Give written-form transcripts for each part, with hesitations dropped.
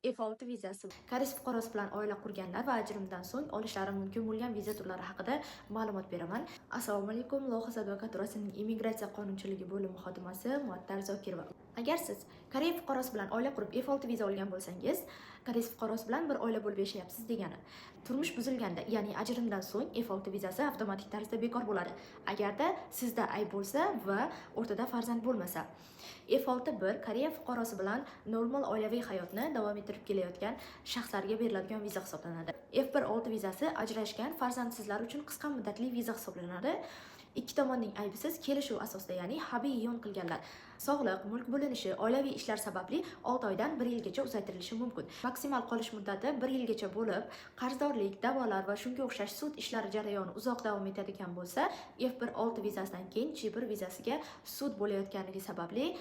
F6 vizasi. Koreys fuqarosi bilan oila qurganlar va ajrimdan so'ng olishlari mumkin bo'lgan viza turlari haqida ma'lumot beraman. Assalomu alaykum. Loyiha advokaturasining immigratsiya qonunchiligi bo'limi xodimasi Muattar Zokirova. Agar siz Koreya fuqarosi bilan oila qurib F6 viza olgan bo'lsangiz, koreys fuqarosi bilan bir oila bo'lib yashayapsiz degani. Turmush buzilganda, ya'ni ajrimdan so'ng F6 vizasi avtomatik tarzda bekor bo'ladi. Agarda sizda ayb bo'lsa va o'rtada farzand bo'lmasa. F6 Koreya fuqarosi bilan normal oilaviy hayotni davom ettirib kelayotgan shaxslarga beriladigan viza hisoblanadi. F6 vizasi ajrashgan farzandsizlar uchun qisqa muddatli viza hisoblanadi. Ikki tomonning aybisiz kelishuv asosida, ya'ni habiy yon qilganlar. Sog'liq, mulk bo'linishi, oilaviy ishlar sababli 6 oydan 1 yilgacha uzaytirilishi mumkin. Maksimal qolish muddati 1 yilgacha bo'lib, qarzdorlik, da'volar va shunga o'xshash sud ishlari jarayoni uzoq davom etadigan bo'lsa, F6 vizasidan keyin J1 vizasiga sud bo'layotganligi sababli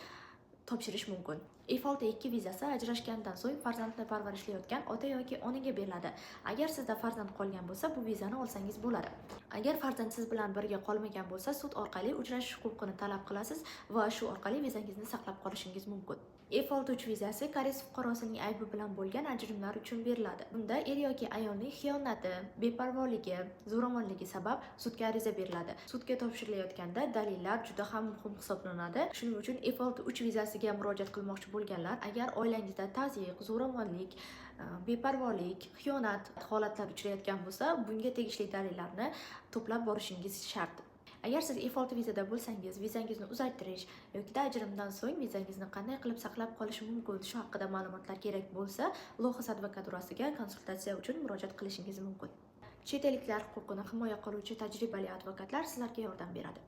topshirish mumkin. F6 vizasi ajrashgandan so'ng farzandni parvarishlayotgan ota yoki onaga beriladi. Agar sizda farzand qolgan bo'lsa, bu vizani olsangiz bo'ladi. Agar farzandsiz bilan birga qolmagan bo'lsa, sud orqali uchrashish huquqini talab qilasiz va shu orqali vizangizni saqlab qolishingiz mumkin. F6 vizasi koreys fuqarosining aybi bilan bo'lgan ajrimlar uchun beriladi. Bunda er yoki ayolning xiyonati, beparvoligi, zo'ravonligi sabab sudga ariza beriladi. Sudga topshirilayotganda dalillar juda ham muhim hisoblanadi. Shuning uchun F6 vizasiga murojaat qilmoqchi bo'lganlar, agar oilangizda tazyiq, zo'ravonlik, beparvolik, xiyonat holatlari uchrayotgan bo'lsa, bunga tegishli dalillarni to'plab borishingiz shart. Agar siz F6 vizada bo'lsangiz, vizangizni uzaytirish yoki ajrimdan so'ng vizangizni qanday qilib saqlab qolish mumkin, shu haqida ma'lumotlar kerak bo'lsa, Loyiha advokaturasiga konsultatsiya uchun murojaat qilishingiz mumkin. Chet elliklar huquqini himoya qiluvchi tajribali advokatlar sizlarga yordam beradi.